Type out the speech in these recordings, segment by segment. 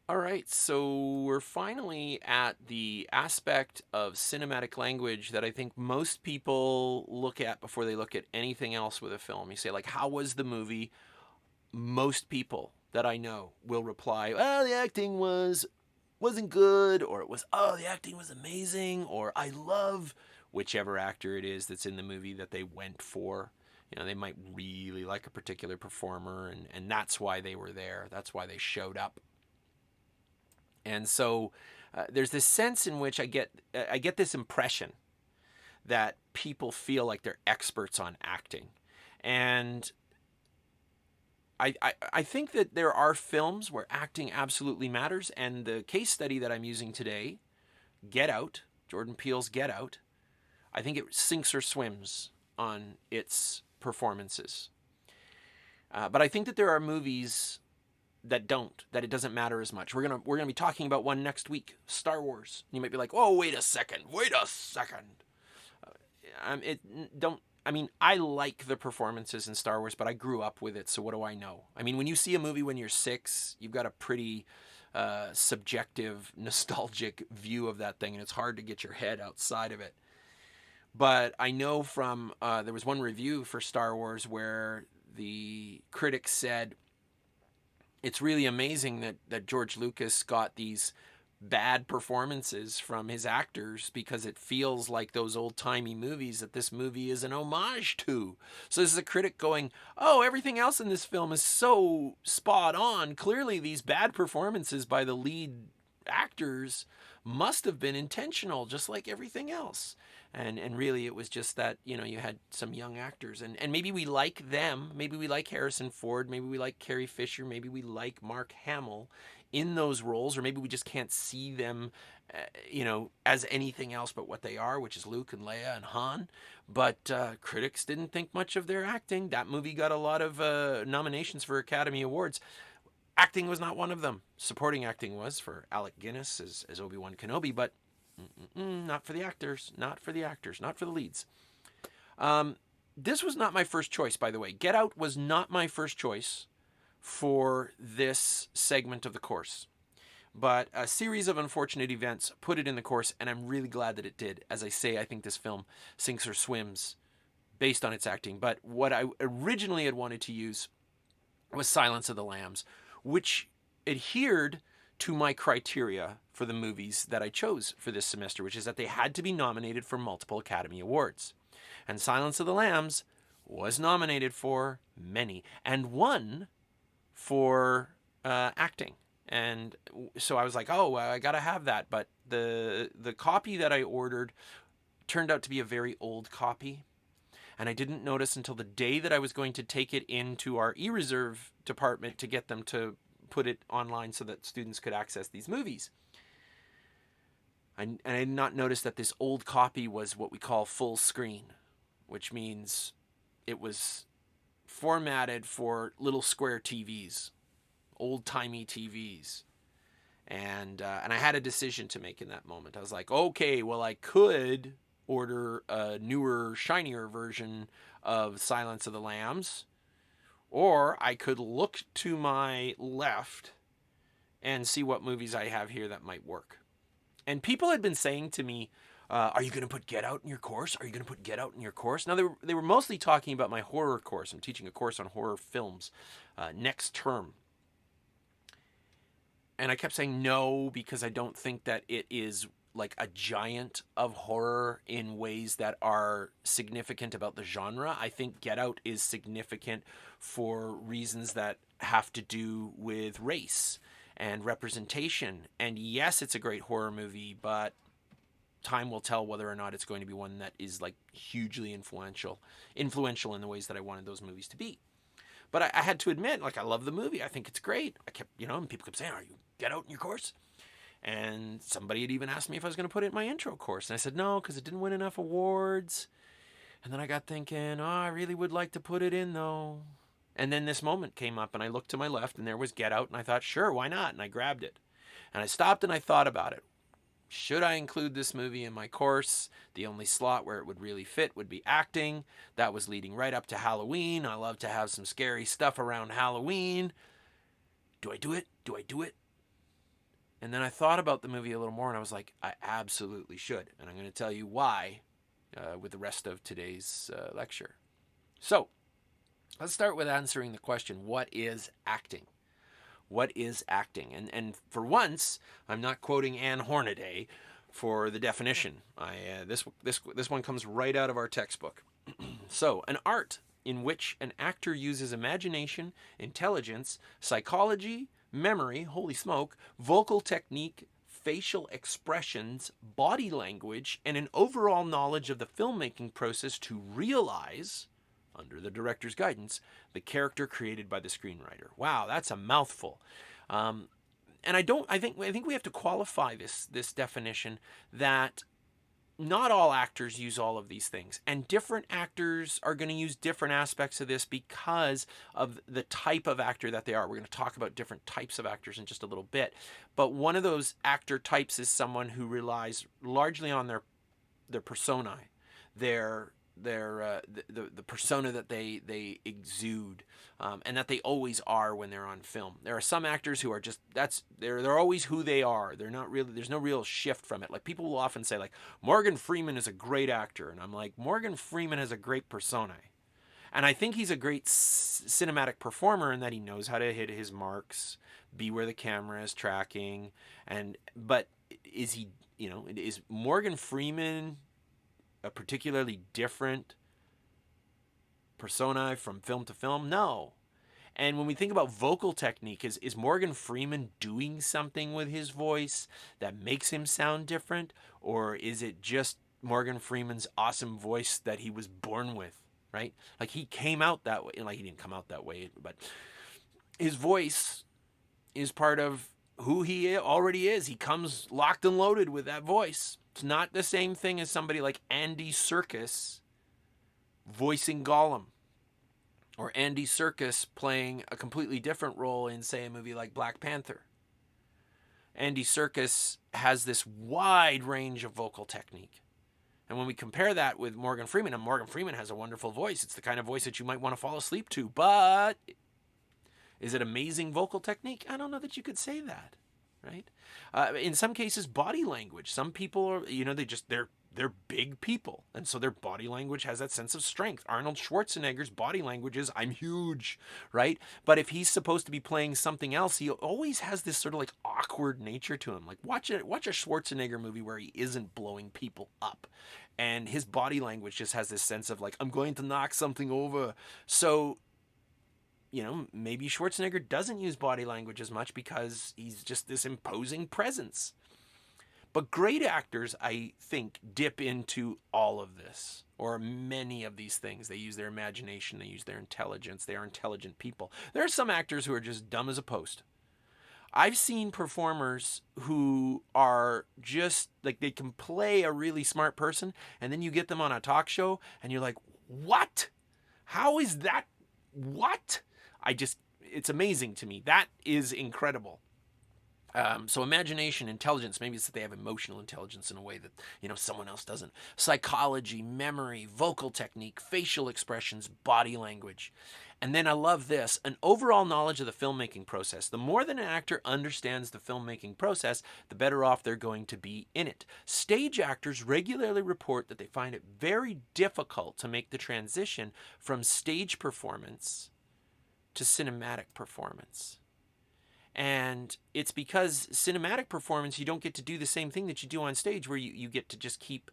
All right, so we're finally at the aspect of cinematic language that I think most people look at before they look at anything else with a film. You say, like, how was the movie? Most people that I know will reply, well, the acting wasn't good, or it was, oh, the acting was amazing, or I love whichever actor it is that's in the movie that they went for. They might really like a particular performer, and that's why they were there. That's why they showed up. And so there's this sense in which I get this impression that people feel like they're experts on acting, and I think that there are films where acting absolutely matters. And the case study that I'm using today, Get Out, Jordan Peele's Get Out, I think it sinks or swims on its performances. But I think that there are movies that it doesn't matter as much. We're gonna be talking about one next week, Star Wars. You might be like, oh, wait a second. It don't. I mean, I like the performances in Star Wars, but I grew up with it, so what do I know? I mean, when you see a movie when you're 6, you've got a pretty subjective, nostalgic view of that thing, and it's hard to get your head outside of it. But I know from there was one review for Star Wars where the critics said it's really amazing that George Lucas got these bad performances from his actors because it feels like those old timey movies that this movie is an homage to. So this is a critic going, oh, everything else in this film is so spot on. Clearly, these bad performances by the lead actors must have been intentional, just like everything else. And really, it was just that you had some young actors, and maybe we like them, maybe we like Harrison Ford, maybe we like Carrie Fisher, maybe we like Mark Hamill in those roles, or maybe we just can't see them, as anything else but what they are, which is Luke and Leia and Han. But critics didn't think much of their acting. That movie got a lot of nominations for Academy Awards. Acting was not one of them. Supporting acting was for Alec Guinness as Obi-Wan Kenobi, but not for the actors, not for the actors, not for the leads. This was not my first choice, by the way. Get Out was not my first choice for this segment of the course. But a series of unfortunate events put it in the course, and I'm really glad that it did. As I say, I think this film sinks or swims based on its acting. But what I originally had wanted to use was Silence of the Lambs, which adhered to my criteria for the movies that I chose for this semester, which is that they had to be nominated for multiple Academy Awards. And Silence of the Lambs was nominated for many and won for acting. And so I was like, oh, I got to have that. But the copy that I ordered turned out to be a very old copy. And I didn't notice until the day that I was going to take it into our e-reserve department to get them to put it online so that students could access these movies. And I did not notice that this old copy was what we call full screen, which means it was formatted for little square TVs, old timey TVs. And I had a decision to make in that moment. I was like, okay, well, I could order a newer, shinier version of Silence of the Lambs, or I could look to my left and see what movies I have here that might work. And people had been saying to me, are you going to put Get Out in your course? Are you going to put Get Out in your course? Now, they were mostly talking about my horror course. I'm teaching a course on horror films next term. And I kept saying no because I don't think that it is like a giant of horror in ways that are significant about the genre. I think Get Out is significant for reasons that have to do with race and representation. And yes, it's a great horror movie, but time will tell whether or not it's going to be one that is like hugely influential in the ways that I wanted those movies to be. But I had to admit, like, I love the movie. I think it's great. I kept, and people kept saying, are you Get Out in your course? And somebody had even asked me if I was going to put it in my intro course. And I said no, because it didn't win enough awards. And then I got thinking, oh, I really would like to put it in, though. And then this moment came up, and I looked to my left, and there was Get Out. And I thought, sure, why not? And I grabbed it. And I stopped, and I thought about it. Should I include this movie in my course? The only slot where it would really fit would be acting. That was leading right up to Halloween. I love to have some scary stuff around Halloween. Do I do it? Do I do it? And then I thought about the movie a little more, and I was like, I absolutely should. And I'm going to tell you why with the rest of today's lecture. So let's start with answering the question, what is acting? What is acting? And for once, I'm not quoting Anne Hornaday for the definition. This one comes right out of our textbook. So, an art in which an actor uses imagination, intelligence, psychology, memory, holy smoke, vocal technique, facial expressions, body language, and an overall knowledge of the filmmaking process to realize, under the director's guidance, the character created by the screenwriter. Wow, that's a mouthful. And I think we have to qualify this definition that not all actors use all of these things, and different actors are going to use different aspects of this because of the type of actor that they are. We're going to talk about different types of actors in just a little bit, but one of those actor types is someone who relies largely on their personae, the persona that they exude, and that they always are when they're on film. There are some actors who are just they're always who they are. They're not really, there's no real shift from it. Like, people will often say, like, Morgan Freeman is a great actor, and I'm like, Morgan Freeman has a great persona, and I think he's a great cinematic performer in that he knows how to hit his marks, be where the camera is tracking, but is he, is Morgan Freeman a particularly different persona from film to film? No. And when we think about vocal technique, is Morgan Freeman doing something with his voice that makes him sound different? Or is it just Morgan Freeman's awesome voice that he was born with, right? Like, he came out that way. Like, he didn't come out that way, but his voice is part of who he already is. He comes locked and loaded with that voice. It's not the same thing as somebody like Andy Serkis voicing Gollum, or Andy Serkis playing a completely different role in, say, a movie like Black Panther. Andy Serkis has this wide range of vocal technique. And when we compare that with Morgan Freeman, and Morgan Freeman has a wonderful voice. It's the kind of voice that you might want to fall asleep to, but is it amazing vocal technique? I don't know that you could say that, right? In some cases, body language. Some people are, they're big people, and so their body language has that sense of strength. Arnold Schwarzenegger's body language is, I'm huge, right? But if he's supposed to be playing something else, he always has this sort of like awkward nature to him. Like, watch a Schwarzenegger movie where he isn't blowing people up, and his body language just has this sense of like, I'm going to knock something over. So, maybe Schwarzenegger doesn't use body language as much because he's just this imposing presence. But great actors, I think, dip into all of this, or many of these things. They use their imagination, they use their intelligence, they are intelligent people. There are some actors who are just dumb as a post. I've seen performers who are just, like, they can play a really smart person, and then you get them on a talk show, and you're like, what? How is that? What? It's amazing to me. That is incredible. So imagination, intelligence, maybe it's that they have emotional intelligence in a way that, someone else doesn't. Psychology, memory, vocal technique, facial expressions, body language. And then I love this, an overall knowledge of the filmmaking process. The more that an actor understands the filmmaking process, the better off they're going to be in it. Stage actors regularly report that they find it very difficult to make the transition from stage performance to cinematic performance. And it's because cinematic performance, you don't get to do the same thing that you do on stage, where you get to just keep,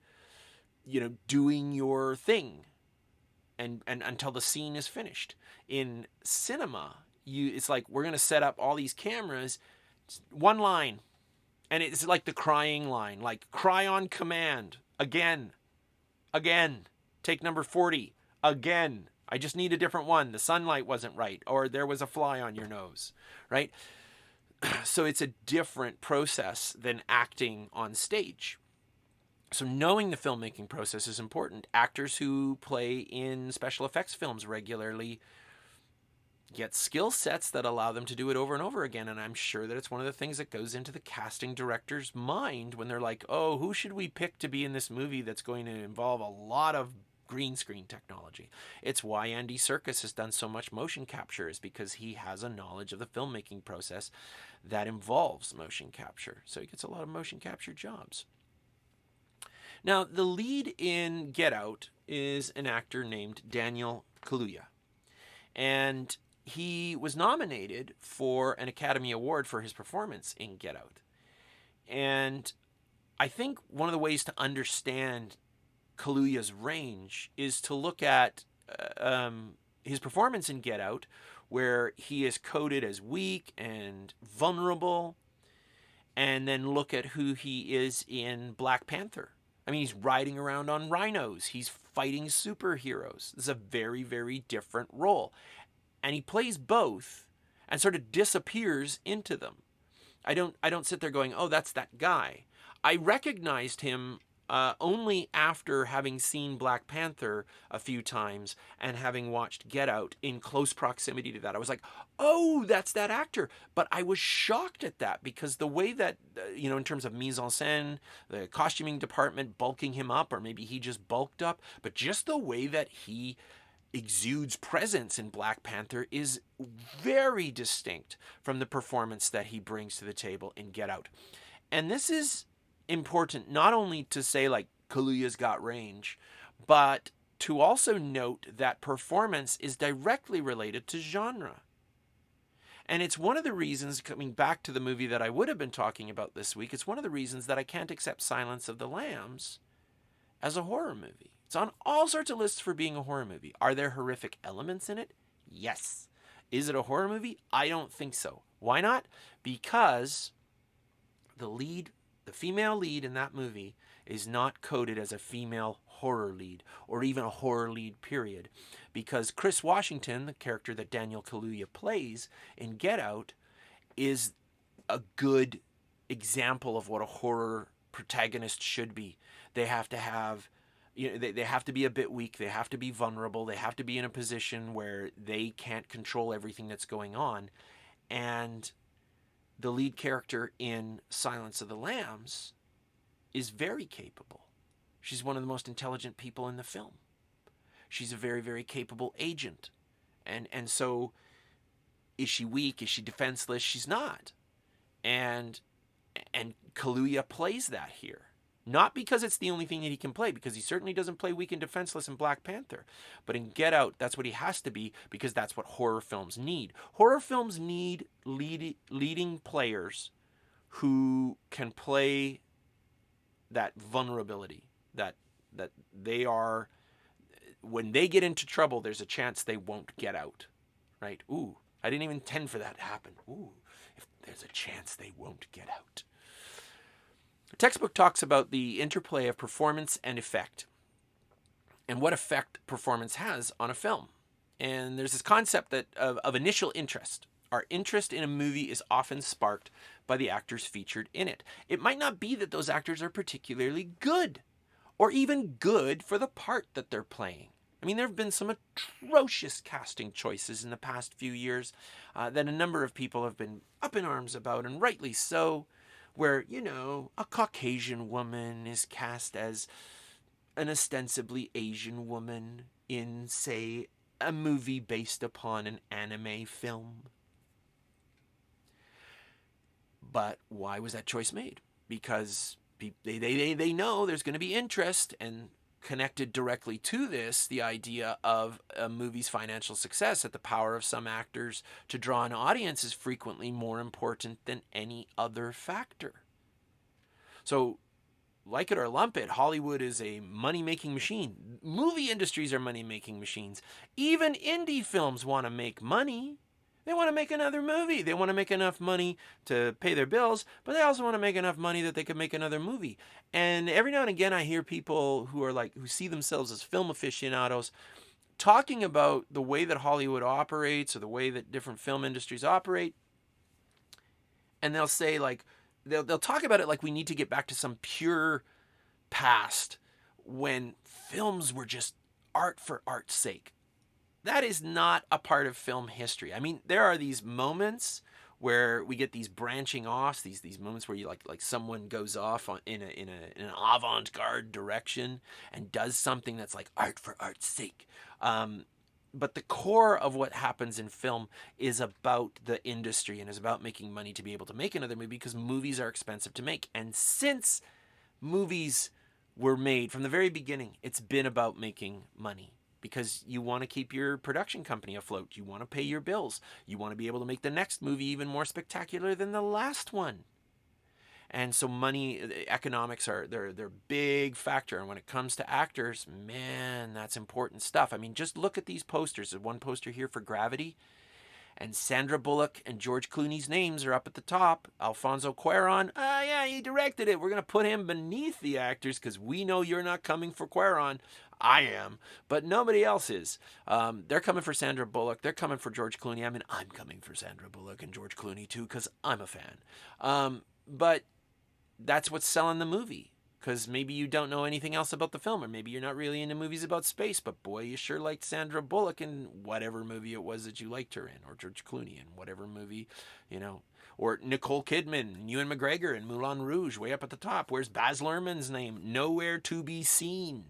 doing your thing and until the scene is finished. In cinema, it's like, we're going to set up all these cameras, one line, and it's like the crying line, like, cry on command, again, take number 40, again. I just need a different one. The sunlight wasn't right, or there was a fly on your nose, right? So it's a different process than acting on stage. So knowing the filmmaking process is important. Actors who play in special effects films regularly get skill sets that allow them to do it over and over again. And I'm sure that it's one of the things that goes into the casting director's mind when they're like, oh, who should we pick to be in this movie that's going to involve a lot of green screen technology. It's why Andy Serkis has done so much motion capture, is because he has a knowledge of the filmmaking process that involves motion capture. So he gets a lot of motion capture jobs. Now, the lead in Get Out is an actor named Daniel Kaluuya. And he was nominated for an Academy Award for his performance in Get Out. And I think one of the ways to understand Kaluuya's range is to look at his performance in Get Out, where he is coded as weak and vulnerable, and then look at who he is in Black Panther. I mean, he's riding around on rhinos. He's fighting superheroes. This is a very, very different role. And he plays both and sort of disappears into them. I don't sit there going, oh, that's that guy. I recognized him only after having seen Black Panther a few times and having watched Get Out in close proximity to that. I was like, oh, that's that actor. But I was shocked at that, because the way that, in terms of mise en scène, the costuming department bulking him up, or maybe he just bulked up, but just the way that he exudes presence in Black Panther is very distinct from the performance that he brings to the table in Get Out. And this is important not only to say, like, Kaluuya's got range, but to also note that performance is directly related to genre. And it's one of the reasons, coming back to the movie that I would have been talking about this week, it's one of the reasons that I can't accept Silence of the Lambs as a horror movie. It's on all sorts of lists for being a horror movie. Are there horrific elements in it? Yes. Is it a horror movie? I don't think so. Why not? Because the female lead in that movie is not coded as a female horror lead, or even a horror lead, period. Because Chris Washington, the character that Daniel Kaluuya plays in Get Out, is a good example of what a horror protagonist should be. They have to have, they have to be a bit weak. They have to be vulnerable. They have to be in a position where they can't control everything that's going on. And the lead character in Silence of the Lambs is very capable. She's one of the most intelligent people in the film. She's a very, very capable agent. And so, is she weak? Is she defenseless? She's not. And Kaluuya plays that here. Not because it's the only thing that he can play, because he certainly doesn't play weak and defenseless in Black Panther. But in Get Out, that's what he has to be, because that's what horror films need. Horror films need leading players who can play that vulnerability, that they are, when they get into trouble, there's a chance they won't get out, right? Ooh, I didn't even intend for that to happen. Ooh, if there's a chance they won't get out. The textbook talks about the interplay of performance and effect, and what effect performance has on a film. And there's this concept that of initial interest. Our interest in a movie is often sparked by the actors featured in it. It might not be that those actors are particularly good, or even good for the part that they're playing. I mean, there have been some atrocious casting choices in the past few years that a number of people have been up in arms about, and rightly so, where, a Caucasian woman is cast as an ostensibly Asian woman in, say, a movie based upon an anime film. But why was that choice made? Because they know there's going to be interest, and connected directly to this, the idea of a movie's financial success, that the power of some actors to draw an audience is frequently more important than any other factor. So, like it or lump it, Hollywood is a money-making machine. Movie industries are money-making machines. Even indie films want to make money. They want to make another movie. They want to make enough money to pay their bills, but they also want to make enough money that they can make another movie. And every now and again, I hear people who see themselves as film aficionados talking about the way that Hollywood operates, or the way that different film industries operate. And they'll say, like, they'll talk about it like we need to get back to some pure past when films were just art for art's sake. That is not a part of film history. I mean, there are these moments where we get these branching offs, these moments where you like someone goes off in an avant-garde direction and does something that's like art for art's sake. But the core of what happens in film is about the industry and is about making money to be able to make another movie, because movies are expensive to make. And since movies were made from the very beginning, it's been about making money, because you want to keep your production company afloat. You want to pay your bills. You want to be able to make the next movie even more spectacular than the last one. And so money, economics are they're a big factor. And when it comes to actors, man, that's important stuff. I mean, just look at these posters. There's one poster here for Gravity, and Sandra Bullock and George Clooney's names are up at the top. Alfonso Cuarón, yeah, he directed it. We're going to put him beneath the actors because we know you're not coming for Cuarón. I am, but nobody else is. They're coming for Sandra Bullock. They're coming for George Clooney. I mean, I'm coming for Sandra Bullock and George Clooney too because I'm a fan. But that's what's selling the movie, because maybe you don't know anything else about the film, or maybe you're not really into movies about space, but boy, you sure liked Sandra Bullock in whatever movie it was that you liked her in, or George Clooney in whatever movie, or Nicole Kidman and Ewan McGregor in Moulin Rouge, way up at the top. Where's Baz Luhrmann's name? Nowhere to be seen.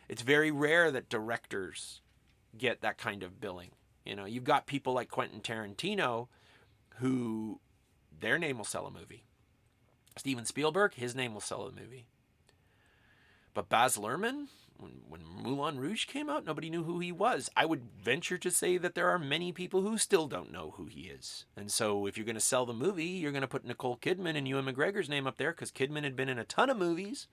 It's very rare that directors get that kind of billing. You've got people like Quentin Tarantino, who their name will sell a movie. Steven Spielberg, his name will sell a movie. But Baz Luhrmann, when Moulin Rouge came out, nobody knew who he was. I would venture to say that there are many people who still don't know who he is. And so if you're going to sell the movie, you're going to put Nicole Kidman and Ewan McGregor's name up there, because Kidman had been in a ton of movies,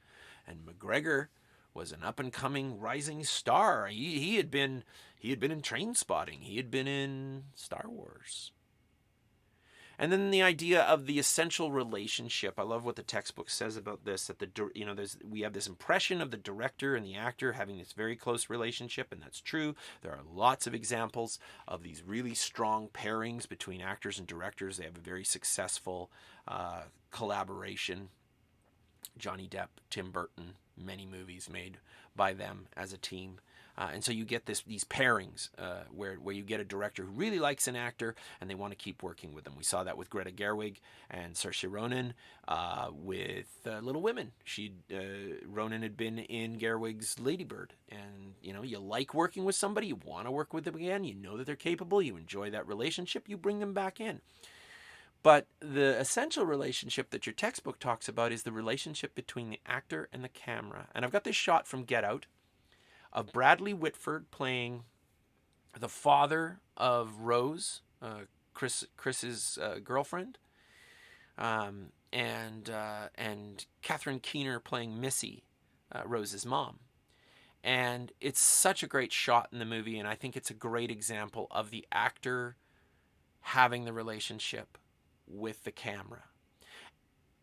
and McGregor was an up-and-coming rising star. He had been in Trainspotting. He had been in Star Wars. And then the idea of the essential relationship. I love what the textbook says about this, that we have this impression of the director and the actor having this very close relationship, and that's true. There are lots of examples of these really strong pairings between actors and directors. They have a very successful collaboration. Johnny Depp, Tim Burton, many movies made by them as a team. And so you get these pairings where you get a director who really likes an actor and they want to keep working with them. We saw that with Greta Gerwig and Saoirse Ronan with Little Women. Ronan had been in Gerwig's Lady Bird, and you like working with somebody, you want to work with them again, you know that they're capable, you enjoy that relationship, you bring them back in. But the essential relationship that your textbook talks about is the relationship between the actor and the camera. And I've got this shot from Get Out of Bradley Whitford playing the father of Rose, Chris's girlfriend, and Catherine Keener playing Missy, Rose's mom. And it's such a great shot in the movie, and I think it's a great example of the actor having the relationship with the camera.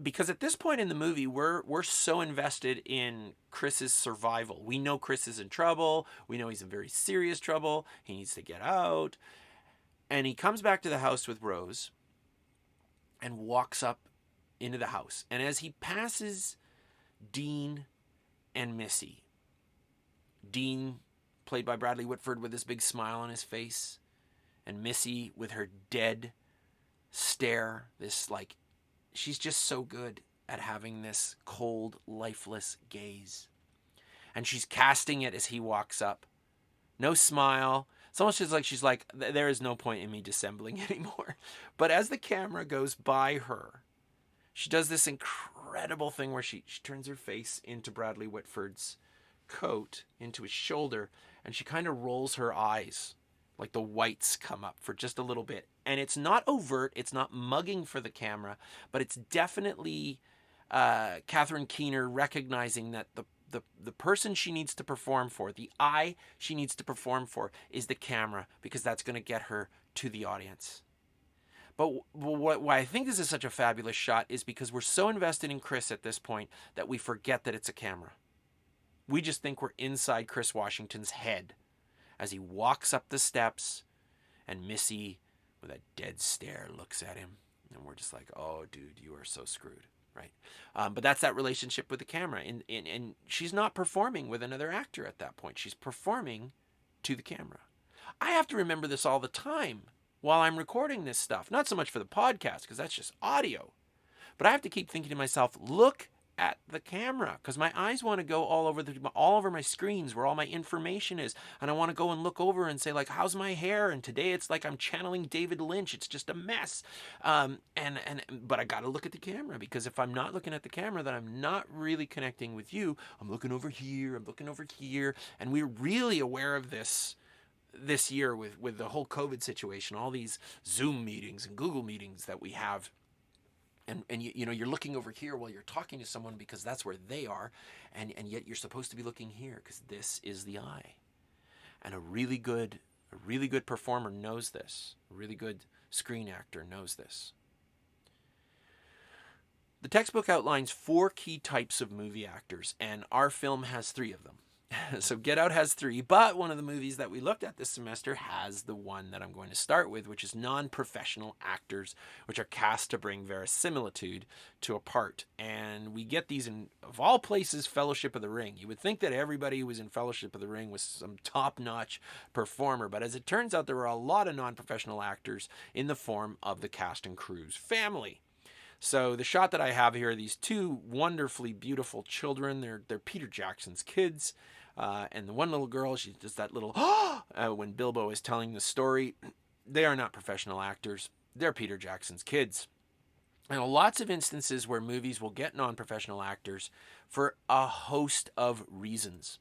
Because at this point in the movie, we're so invested in Chris's survival. We know Chris is in trouble. We know he's in very serious trouble. He needs to get out. And he comes back to the house with Rose and walks up into the house. And as he passes Dean and Missy, Dean, played by Bradley Whitford, with this big smile on his face, and Missy with her dead stare, she's just so good at having this cold, lifeless gaze. And she's casting it as he walks up. No smile. It's almost just like she's like, there is no point in me dissembling anymore. But as the camera goes by her, she does this incredible thing where she turns her face into Bradley Whitford's coat, into his shoulder, and she kind of rolls her eyes. Like the whites come up for just a little bit. And it's not overt, it's not mugging for the camera, but it's definitely Catherine Keener recognizing that the person she needs to perform for, the eye she needs to perform for, is the camera, because that's going to get her to the audience. But why I think this is such a fabulous shot is because we're so invested in Chris at this point that we forget that it's a camera. We just think we're inside Chris Washington's head as he walks up the steps, and Missy, with a dead stare, looks at him. And we're just like, oh, dude, you are so screwed, right? But that's that relationship with the camera. And she's not performing with another actor at that point. She's performing to the camera. I have to remember this all the time while I'm recording this stuff. Not so much for the podcast, because that's just audio. But I have to keep thinking to myself, look at the camera, because my eyes want to go all over my screens where all my information is, and I want to go and look over and say, like, how's my hair? And today it's like I'm channeling David Lynch. It's just a mess. But I got to look at the camera, because if I'm not looking at the camera, then I'm not really connecting with you. I'm looking over here. I'm looking over here, and we're really aware of this year with the whole COVID situation, all these Zoom meetings and Google meetings that we have. And you know, you're looking over here while you're talking to someone because that's where they are, and yet you're supposed to be looking here because this is the eye. And a really good performer knows this. A really good screen actor knows this. The textbook outlines 4 key types of movie actors, and our film has 3 of them. So Get Out has 3, but one of the movies that we looked at this semester has the one that I'm going to start with, which is non-professional actors, which are cast to bring verisimilitude to a part. And we get these in, of all places, Fellowship of the Ring. You would think that everybody who was in Fellowship of the Ring was some top-notch performer, but as it turns out, there were a lot of non-professional actors in the form of the cast and crew's family. So the shot that I have here are these 2 wonderfully beautiful children. They're Peter Jackson's kids. And the one little girl, she does that little when Bilbo is telling the story. They are not professional actors. They're Peter Jackson's kids. And lots of instances where movies will get non-professional actors for a host of reasons.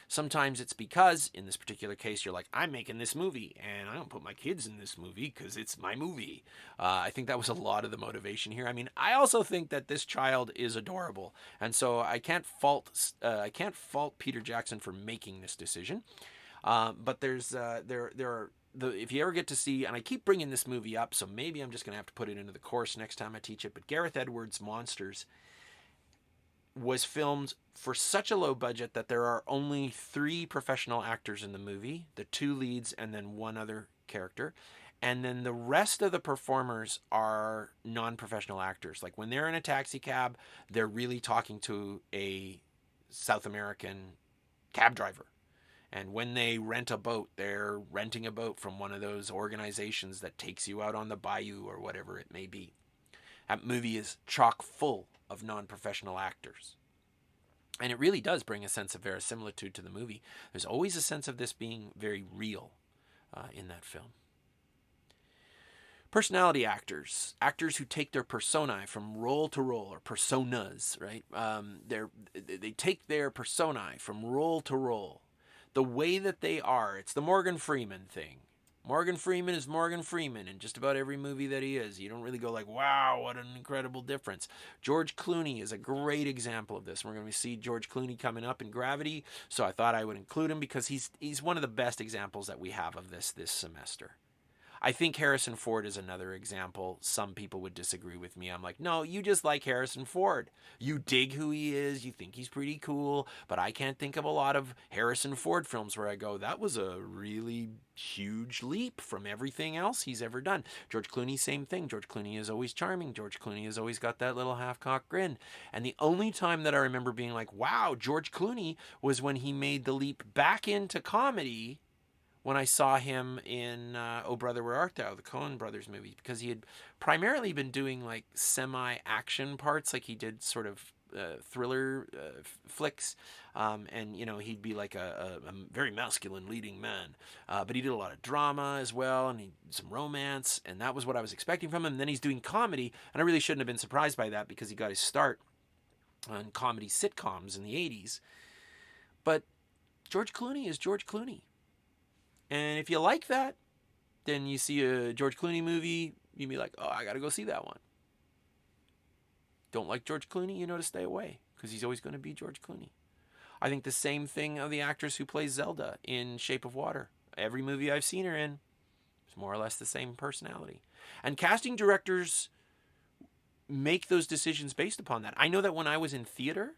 Sometimes it's because, in this particular case, you're like, I'm making this movie, and I don't put my kids in this movie because it's my movie. I think that was a lot of the motivation here. I mean, I also think that this child is adorable, and so I can't fault Peter Jackson for making this decision. But there's there are if you ever get to see, and I keep bringing this movie up, so maybe I'm just going to have to put it into the course next time I teach it. But Gareth Edwards' Monsters was filmed for such a low budget that there are only 3 professional actors in the movie, the 2 leads and then one other character. And then the rest of the performers are non-professional actors. Like when they're in a taxi cab, they're really talking to a South American cab driver. And when they rent a boat, they're renting a boat from one of those organizations that takes you out on the bayou or whatever it may be. That movie is chock full of non-professional actors. And it really does bring a sense of verisimilitude to the movie. There's always a sense of this being very real in that film. Personality actors, actors who take their personae from role to role, or personas, right? They take their personae from role to role. The way that they are, it's the Morgan Freeman thing. Morgan Freeman is Morgan Freeman in just about every movie that he is. You don't really go like, wow, what an incredible difference. George Clooney is a great example of this. We're going to see George Clooney coming up in Gravity, so I thought I would include him because he's one of the best examples that we have of this semester. I think Harrison Ford is another example. Some people would disagree with me. I'm like, no, you just like Harrison Ford. You dig who he is. You think he's pretty cool. But I can't think of a lot of Harrison Ford films where I go, that was a really huge leap from everything else he's ever done. George Clooney, same thing. George Clooney is always charming. George Clooney has always got that little half-cocked grin. And the only time that I remember being like, wow, George Clooney, was when he made the leap back into comedy when I saw him in Oh Brother, Where Art Thou, the Coen Brothers movie, because he had primarily been doing like semi-action parts, like he did sort of thriller flicks, and you know, he'd be like a very masculine leading man, but he did a lot of drama as well, and some romance, and that was what I was expecting from him. And then he's doing comedy, and I really shouldn't have been surprised by that because he got his start on comedy sitcoms in the 80s. But George Clooney is George Clooney. And if you like that, then you see a George Clooney movie, you'd be like, oh, I got to go see that one. Don't like George Clooney, you know to stay away because he's always going to be George Clooney. I think the same thing of the actress who plays Zelda in Shape of Water. Every movie I've seen her in, it's more or less the same personality. And casting directors make those decisions based upon that. I know that when I was in theater,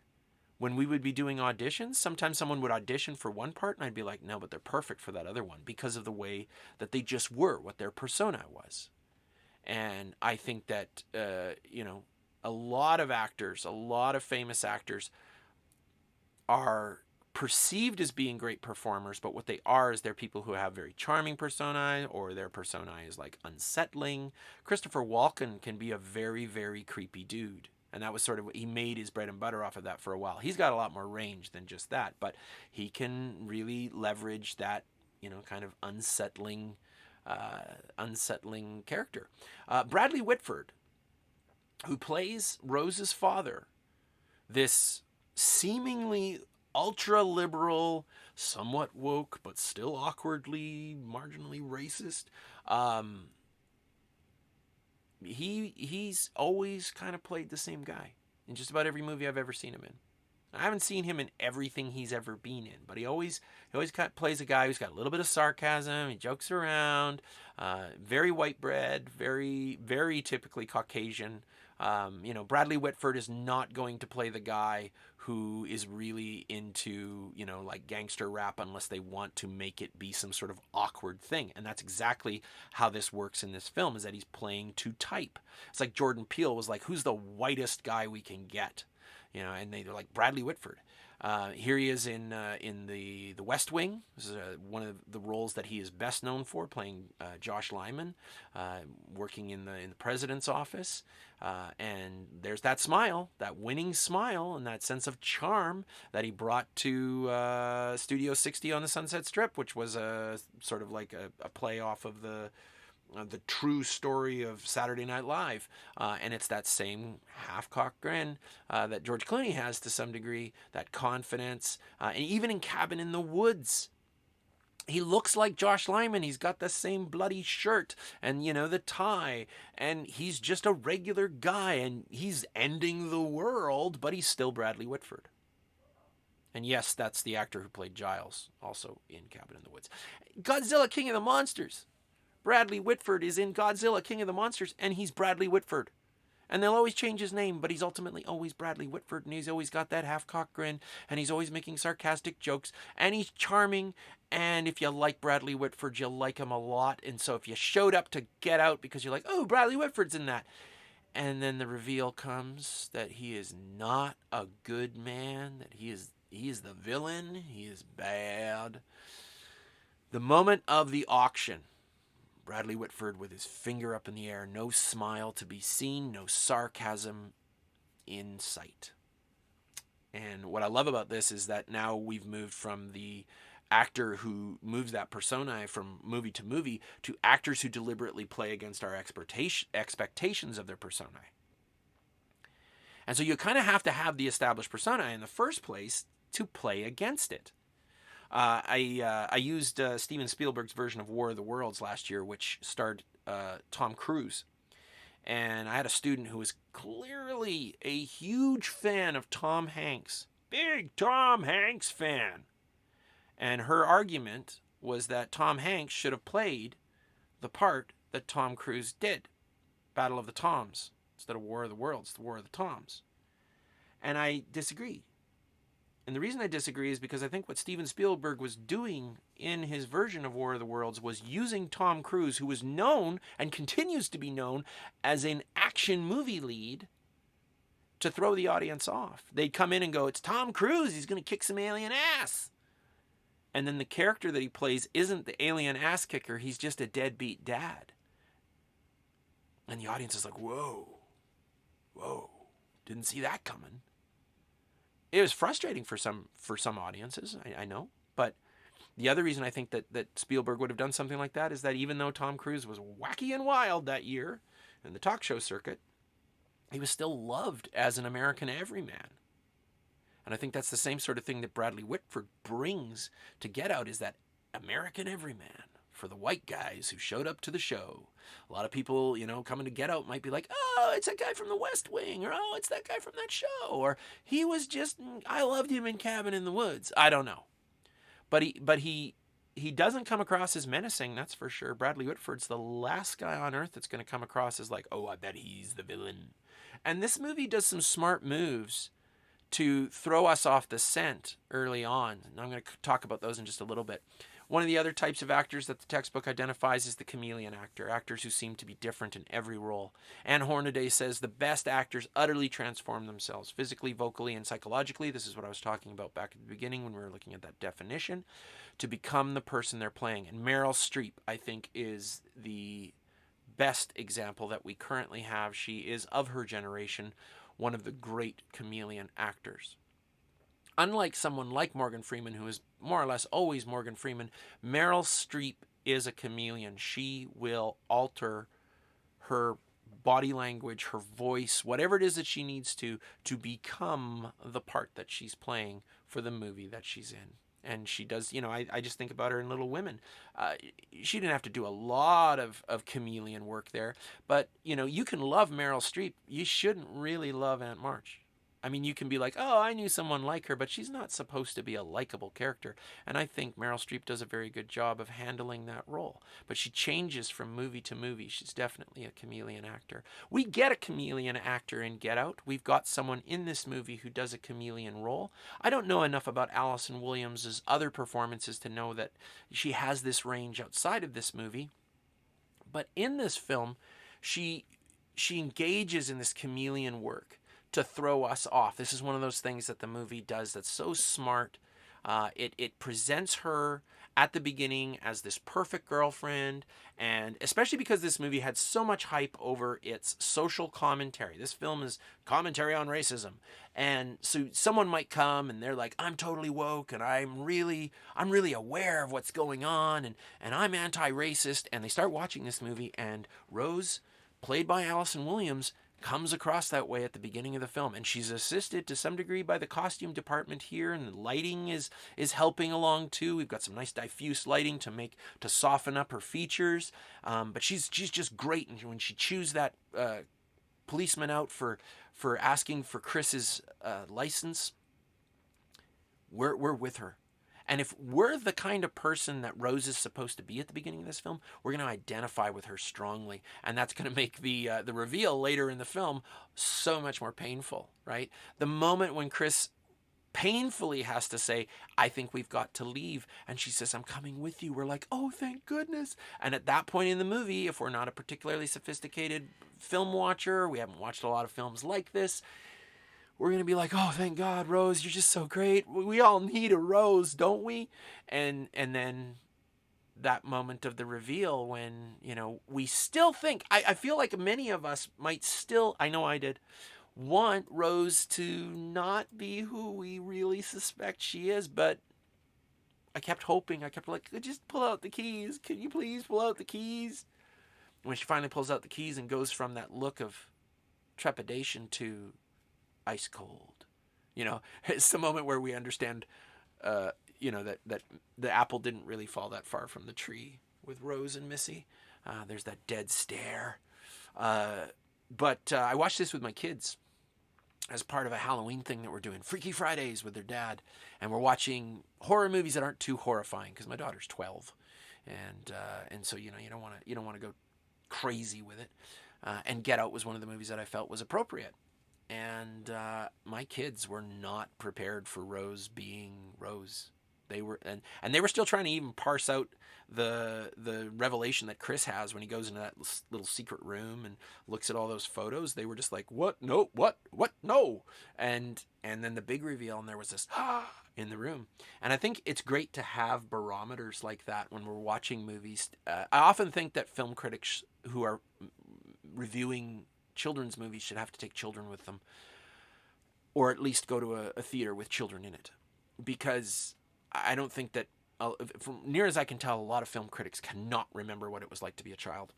when we would be doing auditions, sometimes someone would audition for one part and I'd be like, no, but they're perfect for that other one because of the way that they just were, what their persona was. And I think that, a lot of actors, a lot of famous actors are perceived as being great performers, but what they are is they're people who have very charming personae, or their personae is like unsettling. Christopher Walken can be a very, very creepy dude. And that was sort of what he made his bread and butter off of that for a while. He's got a lot more range than just that, but he can really leverage that, kind of unsettling character. Bradley Whitford, who plays Rose's father, this seemingly ultra liberal, somewhat woke, but still awkwardly, marginally racist. He's always kind of played the same guy in just about every movie I've ever seen him in. I haven't seen him in everything he's ever been in, but he always kind of plays a guy who's got a little bit of sarcasm. He jokes around, very white bread, very, very typically Caucasian. Bradley Whitford is not going to play the guy who is really into, like gangster rap unless they want to make it be some sort of awkward thing. And that's exactly how this works in this film, is that he's playing to type. It's like Jordan Peele was like, who's the whitest guy we can get? And they're like, Bradley Whitford. Here he is in the West Wing. This is one of the roles that he is best known for, playing Josh Lyman, working in the president's office. And there's that smile, that winning smile, and that sense of charm that he brought to Studio 60 on the Sunset Strip, which was a sort of like a play off of the true story of Saturday Night Live. And it's that same half-cocked grin that George Clooney has to some degree, that confidence. And even in Cabin in the Woods, he looks like Josh Lyman. He's got the same bloody shirt and, the tie. And he's just a regular guy. And he's ending the world, but he's still Bradley Whitford. And yes, that's the actor who played Giles, also in Cabin in the Woods. Godzilla King of the Monsters. Bradley Whitford is in Godzilla King of the Monsters, and he's Bradley Whitford. And they'll always change his name, but he's ultimately always Bradley Whitford, and he's always got that half-cocked grin, and he's always making sarcastic jokes, and he's charming, and if you like Bradley Whitford, you'll like him a lot. And so if you showed up to Get Out because you're like, oh, Bradley Whitford's in that, and then the reveal comes that he is not a good man, that he is the villain, he is bad. The moment of the auction, Bradley Whitford with his finger up in the air, no smile to be seen, no sarcasm in sight. And what I love about this is that now we've moved from the actor who moves that persona from movie to movie to actors who deliberately play against our expectations of their persona. And so you kind of have to have the established persona in the first place to play against it. I used Steven Spielberg's version of War of the Worlds last year, which starred Tom Cruise. And I had a student who was clearly a huge fan of Tom Hanks. Big Tom Hanks fan. And her argument was that Tom Hanks should have played the part that Tom Cruise did. Battle of the Toms. Instead of War of the Worlds, the War of the Toms. And I disagree. And the reason I disagree is because I think what Steven Spielberg was doing in his version of War of the Worlds was using Tom Cruise, who was known and continues to be known as an action movie lead, to throw the audience off. They'd come in and go, it's Tom Cruise, he's going to kick some alien ass. And then the character that he plays isn't the alien ass kicker, he's just a deadbeat dad. And the audience is like, whoa, didn't see that coming. It was frustrating for some audiences, I know. But the other reason I think that Spielberg would have done something like that is that even though Tom Cruise was wacky and wild that year in the talk show circuit, he was still loved as an American everyman. And I think that's the same sort of thing that Bradley Whitford brings to Get Out, is that American everyman for the white guys who showed up to the show. A lot of people, coming to Get Out might be like, oh, it's that guy from the West Wing, or oh, it's that guy from that show, or he was just, I loved him in Cabin in the Woods. I don't know. But he doesn't come across as menacing, that's for sure. Bradley Whitford's the last guy on earth that's going to come across as like, oh, I bet he's the villain. And this movie does some smart moves to throw us off the scent early on. And I'm going to talk about those in just a little bit. One of the other types of actors that the textbook identifies is the chameleon actor, actors who seem to be different in every role. Anne Hornaday says the best actors utterly transform themselves, physically, vocally, and psychologically. This is what I was talking about back at the beginning when we were looking at that definition, to become the person they're playing. And Meryl Streep, I think, is the best example that we currently have. She is, of her generation, one of the great chameleon actors. Unlike someone like Morgan Freeman, who is more or less always Morgan Freeman, Meryl Streep is a chameleon. She will alter her body language, her voice, whatever it is that she needs to become the part that she's playing for the movie that she's in. And she does, I just think about her in Little Women. She didn't have to do a lot of chameleon work there. But, you can love Meryl Streep. You shouldn't really love Aunt March. I mean, you can be like, oh, I knew someone like her, but she's not supposed to be a likable character. And I think Meryl Streep does a very good job of handling that role. But she changes from movie to movie. She's definitely a chameleon actor. We get a chameleon actor in Get Out. We've got someone in this movie who does a chameleon role. I don't know enough about Allison Williams' other performances to know that she has this range outside of this movie. But in this film, she engages in this chameleon work to throw us off. This is one of those things that the movie does that's so smart. It presents her at the beginning as this perfect girlfriend, and especially because this movie had so much hype over its social commentary. This film is commentary on racism. And so someone might come and they're like, I'm totally woke and I'm really aware of what's going on and I'm anti-racist. And they start watching this movie, and Rose, played by Allison Williams, comes across that way at the beginning of the film, and she's assisted to some degree by the costume department here, and the lighting is helping along too. We've got some nice diffuse lighting to soften up her features, but she's just great. And when she chews that policeman out for asking for Chris's license, we're with her. And if we're the kind of person that Rose is supposed to be at the beginning of this film, we're going to identify with her strongly. And that's going to make the reveal later in the film so much more painful, right? The moment when Chris painfully has to say, I think we've got to leave, and she says, I'm coming with you, we're like, oh, thank goodness. And at that point in the movie, if we're not a particularly sophisticated film watcher, we haven't watched a lot of films like this, we're going to be like, oh, thank God, Rose, you're just so great. We all need a Rose, don't we? And then that moment of the reveal when, we still think, I feel like many of us might still, I know I did, want Rose to not be who we really suspect she is, but I kept hoping, I kept like, just pull out the keys. Can you please pull out the keys? When she finally pulls out the keys and goes from that look of trepidation to ice cold, it's the moment where we understand, that the apple didn't really fall that far from the tree with Rose and Missy. There's that dead stare. But I watched this with my kids as part of a Halloween thing that we're doing, Freaky Fridays with their dad, and we're watching horror movies that aren't too horrifying because my daughter's 12, and so you don't want to go crazy with it. And Get Out was one of the movies that I felt was appropriate. And my kids were not prepared for Rose being Rose. They were, and they were still trying to even parse out the revelation that Chris has when he goes into that little secret room and looks at all those photos. They were just like, what? No, what? No. And then the big reveal, and there was this in the room. And I think it's great to have barometers like that when we're watching movies. I often think that film critics who are reviewing children's movies should have to take children with them, or at least go to a theater with children in it, because I don't think that, from near as I can tell, a lot of film critics cannot remember what it was like to be a child.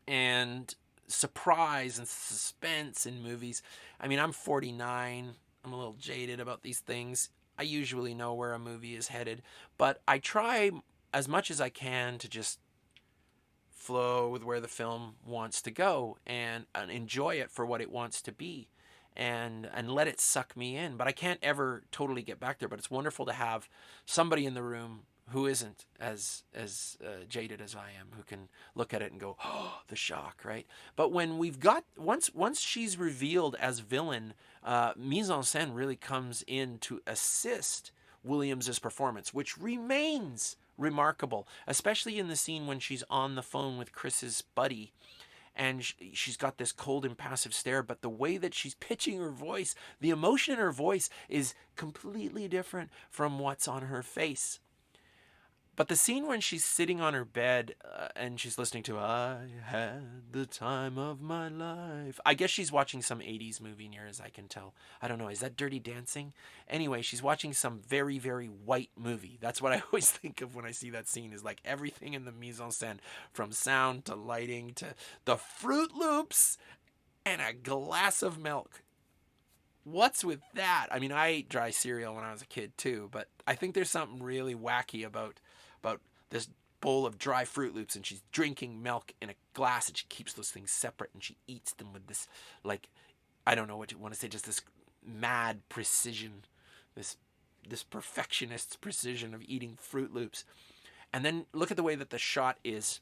And surprise and suspense in movies. I mean, I'm 49. I'm a little jaded about these things. I usually know where a movie is headed, but I try as much as I can to just flow with where the film wants to go and enjoy it for what it wants to be, and let it suck me in. But I can't ever totally get back there. But it's wonderful to have somebody in the room who isn't as jaded as I am, who can look at it and go, oh, the shock, right? But when we've got, once she's revealed as villain, mise en scène really comes in to assist Williams's performance, which remains remarkable, especially in the scene when she's on the phone with Chris's buddy and she's got this cold, impassive stare, but the way that she's pitching her voice, the emotion in her voice is completely different from what's on her face. But the scene when she's sitting on her bed and she's listening to "I Had the Time of My Life," I guess she's watching some 80s movie, near as I can tell. I don't know, is that Dirty Dancing? Anyway, she's watching some very, very white movie. That's what I always think of when I see that scene, is like everything in the mise en scène, from sound to lighting to the Fruit Loops and a glass of milk. What's with that? I mean, I ate dry cereal when I was a kid too, but I think there's something really wacky about this bowl of dry Fruit Loops, and she's drinking milk in a glass, and she keeps those things separate, and she eats them with this, like, I don't know what you want to say, just this mad precision, this perfectionist's precision of eating Fruit Loops. And then look at the way that the shot is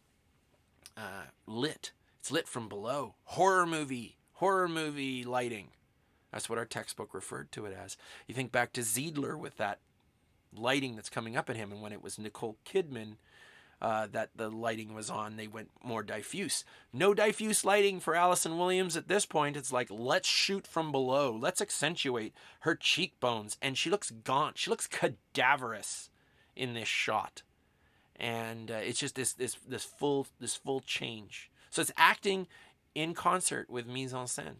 lit. It's lit from below. Horror movie lighting. That's what our textbook referred to it as. You think back to Ziedler with that lighting that's coming up at him, and when it was Nicole Kidman that the lighting was on, they went more diffuse. No diffuse lighting for Allison Williams at this point. It's like, let's shoot from below. Let's accentuate her cheekbones, and she looks gaunt. She looks cadaverous in this shot, and it's just this full change. So it's acting in concert with mise en scène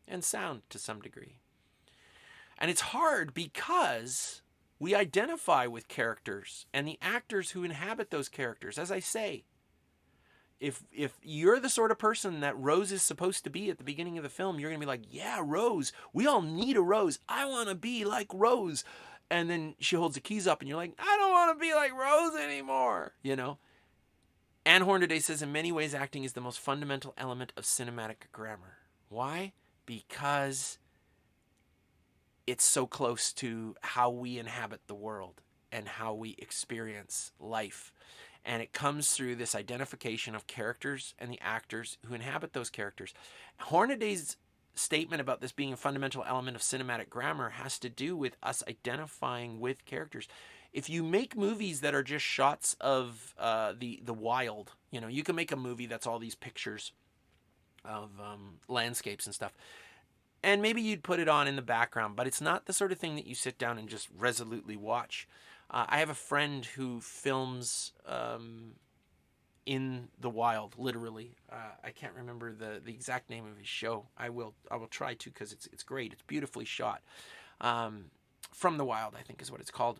and sound to some degree, and it's hard because we identify with characters and the actors who inhabit those characters. As I say, if you're the sort of person that Rose is supposed to be at the beginning of the film, you're going to be like, yeah, Rose. We all need a Rose. I want to be like Rose. And then she holds the keys up and you're like, I don't want to be like Rose anymore. You know? Anne Hornaday says, in many ways, acting is the most fundamental element of cinematic grammar. Why? Because it's so close to how we inhabit the world and how we experience life. And it comes through this identification of characters and the actors who inhabit those characters. Hornaday's statement about this being a fundamental element of cinematic grammar has to do with us identifying with characters. If you make movies that are just shots of the wild, you know, you can make a movie that's all these pictures of landscapes and stuff. And maybe you'd put it on in the background, but it's not the sort of thing that you sit down and just resolutely watch. I have a friend who films in the wild, literally. I can't remember the exact name of his show. I will try to, because it's great. It's beautifully shot. From the Wild, I think is what it's called.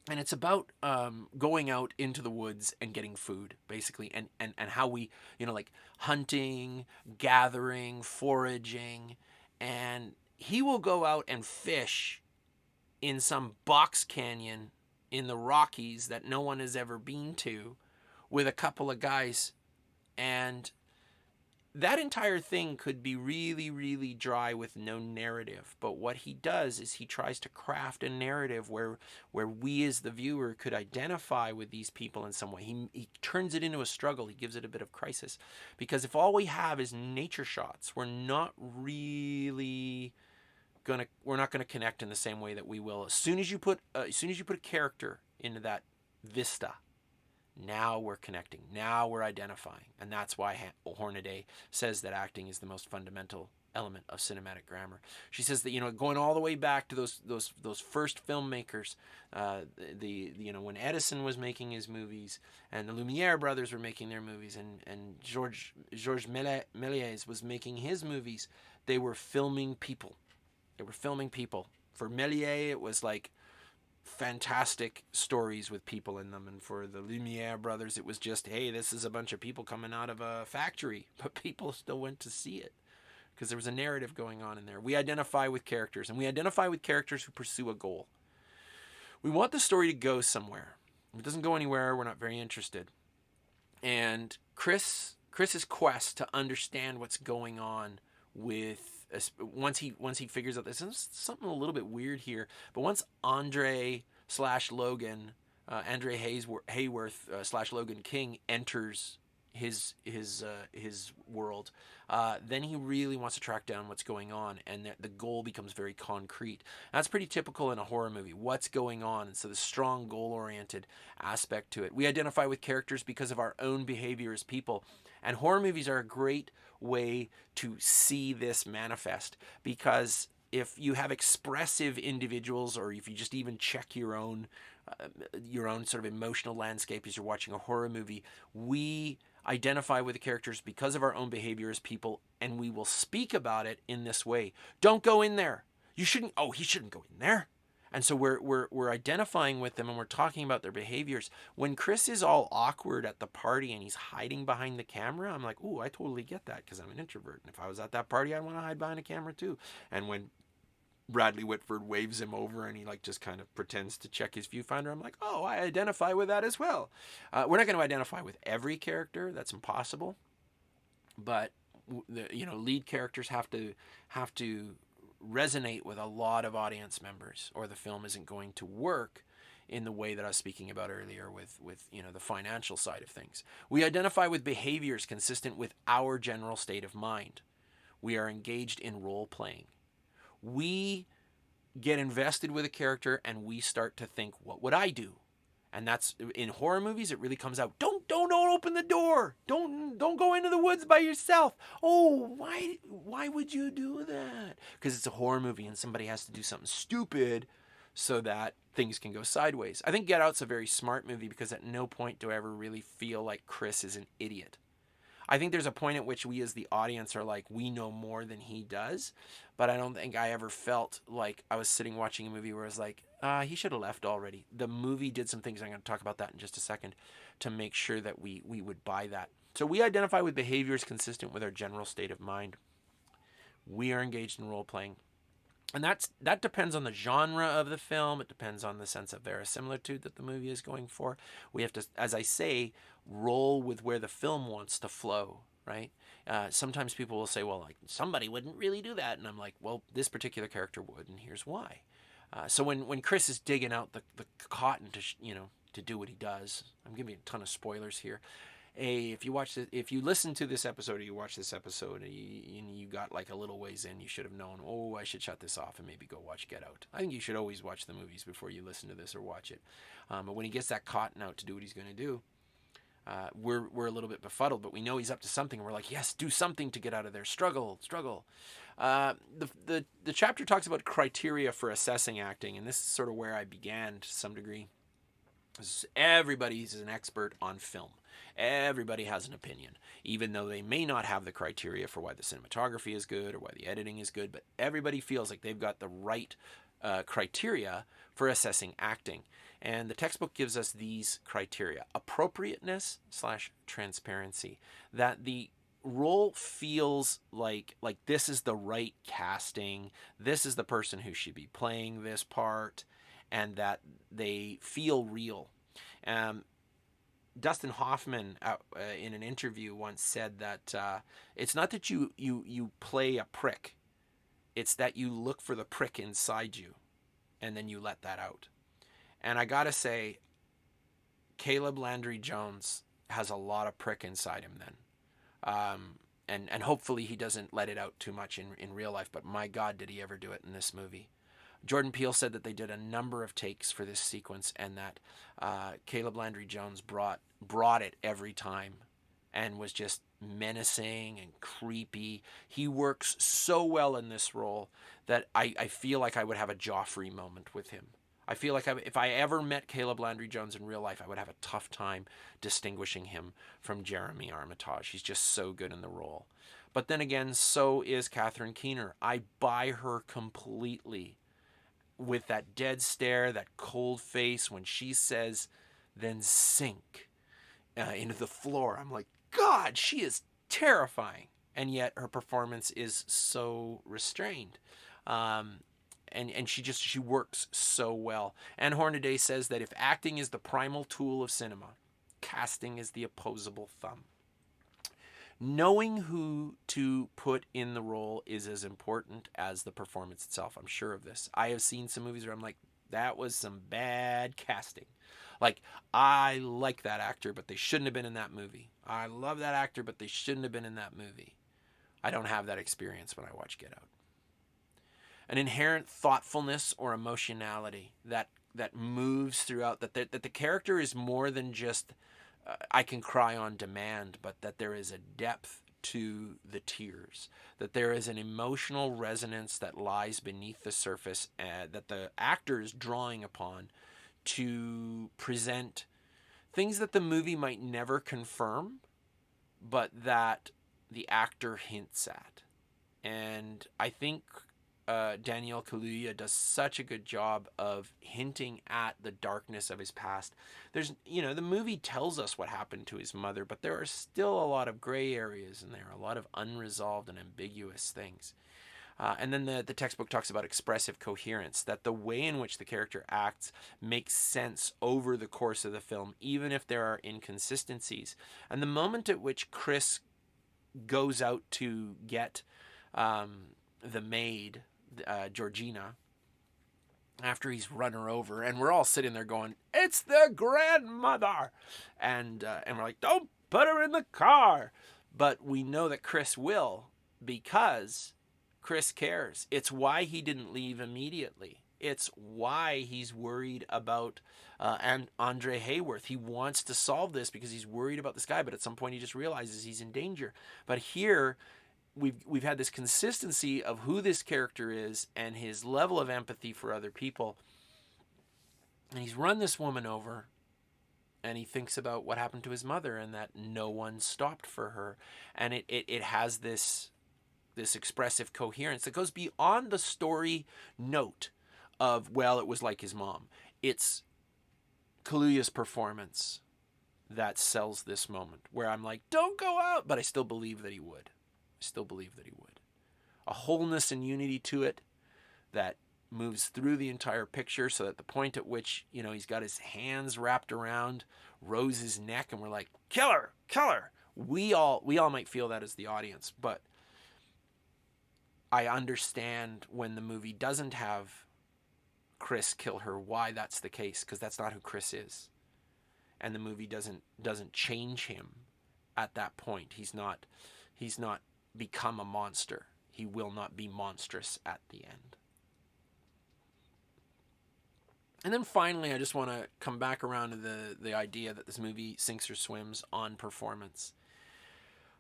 And it's about going out into the woods and getting food, basically, and how we, you know, like hunting, gathering, foraging. And he will go out and fish in some box canyon in the Rockies that no one has ever been to with a couple of guys. And that entire thing could be really, really dry with no narrative. But what he does is he tries to craft a narrative where we as the viewer could identify with these people in some way. He turns it into a struggle. He gives it a bit of crisis. Because if all we have is nature shots, we're not gonna connect in the same way that we will as soon as you put a character into that vista. Now we're connecting. Now we're identifying. And that's why Hornaday says that acting is the most fundamental element of cinematic grammar. She says that, you know, going all the way back to those first filmmakers, when Edison was making his movies and the Lumiere brothers were making their movies and Georges Méliès was making his movies, they were filming people. For Méliès, it was like fantastic stories with people in them, and for the Lumiere brothers it was just, hey, this is a bunch of people coming out of a factory, but people still went to see it because there was a narrative going on in there. We identify with characters, and we identify with characters who pursue a goal. We want the story to go somewhere. If it doesn't go anywhere, we're not very interested. And Chris's quest to understand what's going on with once he figures out this is something a little bit weird here, but once Andre Hayworth / Logan King enters his world, then he really wants to track down what's going on, and the goal becomes very concrete. That's pretty typical in a horror movie. What's going on? And so the strong goal-oriented aspect to it. We identify with characters because of our own behavior as people, and horror movies are a great way to see this manifest, because if you have expressive individuals, or if you just even check your own sort of emotional landscape as you're watching a horror movie, we identify with the characters because of our own behavior as people, and we will speak about it in this way. Don't go in there. You shouldn't. Oh, he shouldn't go in there. And so we're identifying with them, and we're talking about their behaviors. When Chris is all awkward at the party and he's hiding behind the camera, I'm like, ooh, I totally get that, because I'm an introvert. And if I was at that party, I'd want to hide behind a camera too. And when Bradley Whitford waves him over and he like just kind of pretends to check his viewfinder, I'm like, oh, I identify with that as well. We're not going to identify with every character. That's impossible. But the lead characters have to resonate with a lot of audience members, or the film isn't going to work in the way that I was speaking about earlier with the financial side of things. We identify with behaviors consistent with our general state of mind. We are engaged in role playing. We get invested with a character and we start to think, what would I do? And that's in horror movies, it really comes out. Don't open the door. Don't go into the woods by yourself. Oh, why would you do that? Because it's a horror movie and somebody has to do something stupid so that things can go sideways. I think Get Out's a very smart movie, because at no point do I ever really feel like Chris is an idiot. I think there's a point at which we as the audience are like, we know more than he does. But I don't think I ever felt like I was sitting watching a movie where I was like, he should have left already. The movie did some things, I'm going to talk about that in just a second, to make sure that we would buy that. So we identify with behaviors consistent with our general state of mind. We are engaged in role playing. And that depends on the genre of the film. It depends on the sense of verisimilitude that the movie is going for. We have to, as I say, roll with where the film wants to flow, right? Sometimes people will say, well, like, somebody wouldn't really do that. And I'm like, well, this particular character would, and here's why. So when Chris is digging out the cotton to do what he does, I'm giving you a ton of spoilers here. If you listen to this episode, or you watch this episode, and you got like a little ways in, you should have known, oh, I should shut this off and maybe go watch Get Out. I think you should always watch the movies before you listen to this or watch it. But when he gets that cotton out to do what he's going to do, we're a little bit befuddled, but we know he's up to something. And we're like, yes, do something to get out of there. Struggle. The chapter talks about criteria for assessing acting, and this is sort of where I began to some degree. Everybody's an expert on film. Everybody has an opinion, even though they may not have the criteria for why the cinematography is good or why the editing is good, but everybody feels like they've got the right criteria for assessing acting. And the textbook gives us these criteria: appropriateness / transparency, that the role feels like this is the right casting, this is the person who should be playing this part, and that they feel real. Dustin Hoffman, in an interview, once said that it's not that you play a prick, it's that you look for the prick inside you, and then you let that out. And I gotta say, Caleb Landry Jones has a lot of prick inside him then. And hopefully he doesn't let it out too much in real life, but my God, did he ever do it in this movie. Jordan Peele said that they did a number of takes for this sequence, and that Caleb Landry Jones brought it every time and was just menacing and creepy. He works so well in this role that I feel like I would have a Joffrey moment with him. I feel like if I ever met Caleb Landry Jones in real life, I would have a tough time distinguishing him from Jeremy Armitage. He's just so good in the role. But then again, so is Catherine Keener. I buy her completely, with that dead stare, that cold face when she says, then sink into the floor. I'm like, God, she is terrifying. And yet her performance is so restrained. And she works so well. Anne Hornaday says that if acting is the primal tool of cinema, casting is the opposable thumb. Knowing who to put in the role is as important as the performance itself. I'm sure of this. I have seen some movies where I'm like, that was some bad casting. Like, I like that actor, but they shouldn't have been in that movie. I love that actor, but they shouldn't have been in that movie. I don't have that experience when I watch Get Out. An inherent thoughtfulness or emotionality that moves throughout, that the character is more than just I can cry on demand, but that there is a depth to the tears, that there is an emotional resonance that lies beneath the surface, that the actor is drawing upon to present things that the movie might never confirm, but that the actor hints at. And I think Daniel Kaluuya does such a good job of hinting at the darkness of his past. There's, the movie tells us what happened to his mother, but there are still a lot of gray areas in there, a lot of unresolved and ambiguous things. And then the textbook talks about expressive coherence, that the way in which the character acts makes sense over the course of the film, even if there are inconsistencies. And the moment at which Chris goes out to get the maid, Georgina, after he's run her over, and we're all sitting there going, "It's the grandmother," and we're like, "Don't put her in the car," but we know that Chris will, because Chris cares. It's why he didn't leave immediately. It's why he's worried about and Andre Hayworth. He wants to solve this because he's worried about this guy, but at some point he just realizes he's in danger. But here we've had this consistency of who this character is and his level of empathy for other people. And he's run this woman over, and he thinks about what happened to his mother and that no one stopped for her. And it has this expressive coherence that goes beyond the story note of, well, it was like his mom. It's Kaluuya's performance that sells this moment, where I'm like, don't go out, but I still believe that he would. A wholeness and unity to it that moves through the entire picture, so that the point at which, he's got his hands wrapped around Rose's neck and we're like, kill her. We all might feel that as the audience, but I understand when the movie doesn't have Chris kill her, why that's the case, because that's not who Chris is. And the movie doesn't change him at that point. He's not become a monster. He will not be monstrous at the end. And then finally, I just want to come back around to the idea that this movie sinks or swims on performance.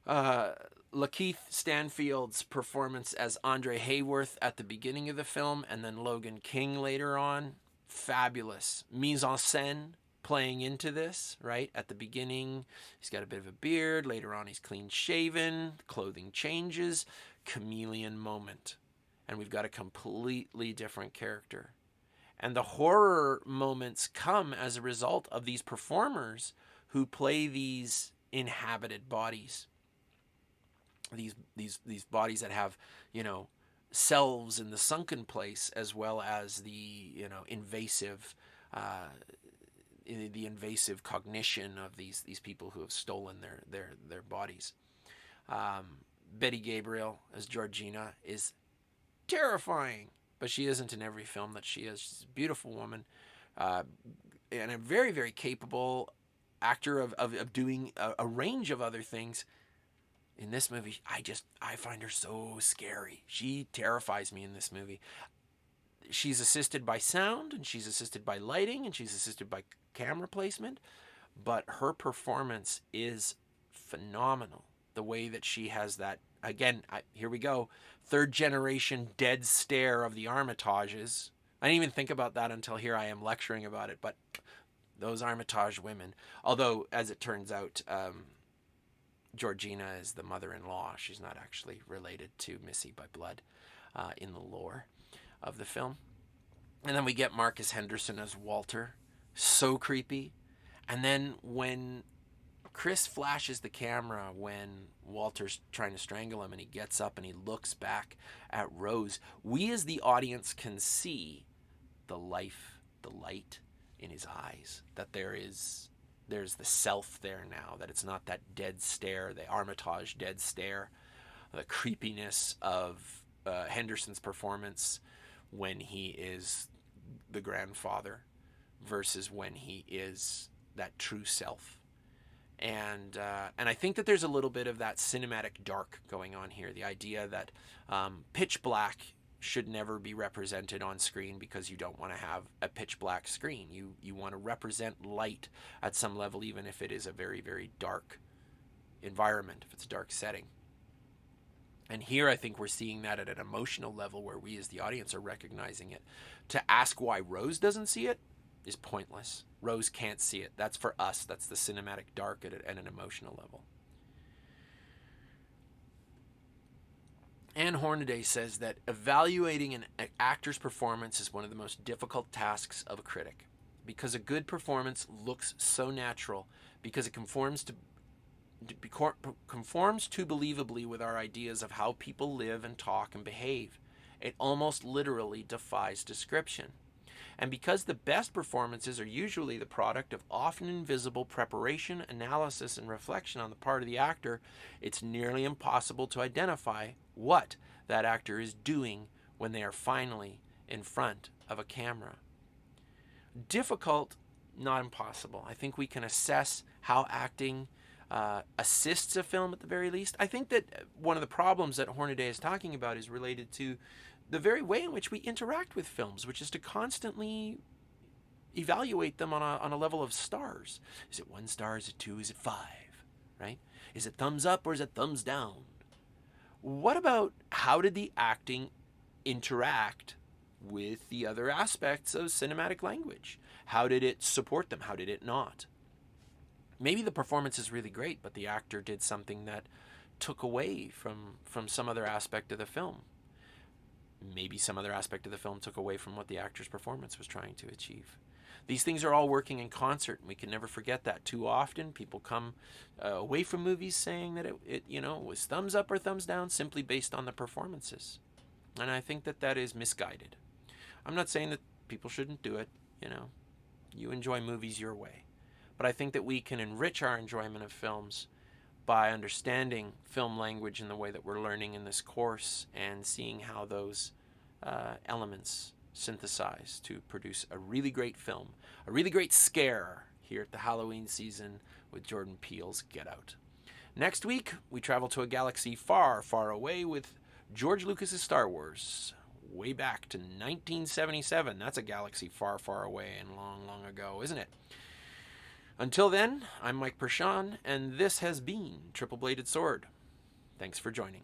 Lakeith Stanfield's performance as Andre Hayworth at the beginning of the film, and then Logan King later on, fabulous. Mise en scène playing into this, right? At the beginning, he's got a bit of a beard. Later on, he's clean shaven. Clothing changes. Chameleon moment. And we've got a completely different character. And the horror moments come as a result of these performers who play these inhabited bodies. These bodies that have, selves in the sunken place, as well as the, invasive cognition of these people who have stolen their bodies. Betty Gabriel as Georgina is terrifying, but she isn't in every film that she is. She's a beautiful woman, and a very, very capable actor of doing a range of other things. In this movie, I find her so scary. She terrifies me in this movie. She's assisted by sound, and she's assisted by lighting, and she's assisted by camera placement, but her performance is phenomenal. The way that she has that, again, here we go, third generation dead stare of the Armitages. I didn't even think about that until here I am lecturing about it, but those Armitage women, although as it turns out, Georgina is the mother-in-law. She's not actually related to Missy by blood in the lore of the film. And then we get Marcus Henderson as Walter. So creepy. And then when Chris flashes the camera when Walter's trying to strangle him and he gets up and he looks back at Rose, we as the audience can see the life, the light in his eyes, that there's the self there now, that it's not that dead stare, the Armitage dead stare, the creepiness of Henderson's performance when he is the grandfather versus when he is that true self. And I think that there's a little bit of that cinematic dark going on here. The idea that pitch black should never be represented on screen because you don't want to have a pitch black screen. You want to represent light at some level, even if it is a very, very dark environment, if it's a dark setting. And here I think we're seeing that at an emotional level where we as the audience are recognizing it. To ask why Rose doesn't see it is pointless. Rose can't see it. That's for us. That's the cinematic dark at an emotional level. Anne Hornaday says that evaluating an actor's performance is one of the most difficult tasks of a critic because a good performance looks so natural because it conforms too believably with our ideas of how people live and talk and behave. It almost literally defies description. And because the best performances are usually the product of often invisible preparation, analysis, and reflection on the part of the actor, it's nearly impossible to identify what that actor is doing when they are finally in front of a camera. Difficult, not impossible. I think we can assess how acting assists a film at the very least. I think that one of the problems that Hornaday is talking about is related to the very way in which we interact with films, which is to constantly evaluate them on a level of stars. Is it 1 star? Is it 2? Is it 5? Right? Is it thumbs up or is it thumbs down? What about how did the acting interact with the other aspects of cinematic language? How did it support them? How did it not? Maybe the performance is really great, but the actor did something that took away from some other aspect of the film. Maybe some other aspect of the film took away from what the actor's performance was trying to achieve. These things are all working in concert, and we can never forget that. Too often, people come away from movies saying that it was thumbs up or thumbs down simply based on the performances. And I think that is misguided. I'm not saying that people shouldn't do it. You enjoy movies your way. But I think that we can enrich our enjoyment of films by understanding film language in the way that we're learning in this course and seeing how those elements synthesize to produce a really great film, a really great scare here at the Halloween season with Jordan Peele's Get Out. Next week, we travel to a galaxy far, far away with George Lucas's Star Wars, way back to 1977. That's a galaxy far, far away and long, long ago, isn't it? Until then, I'm Mike Pershawn, and this has been Triple Bladed Sword. Thanks for joining.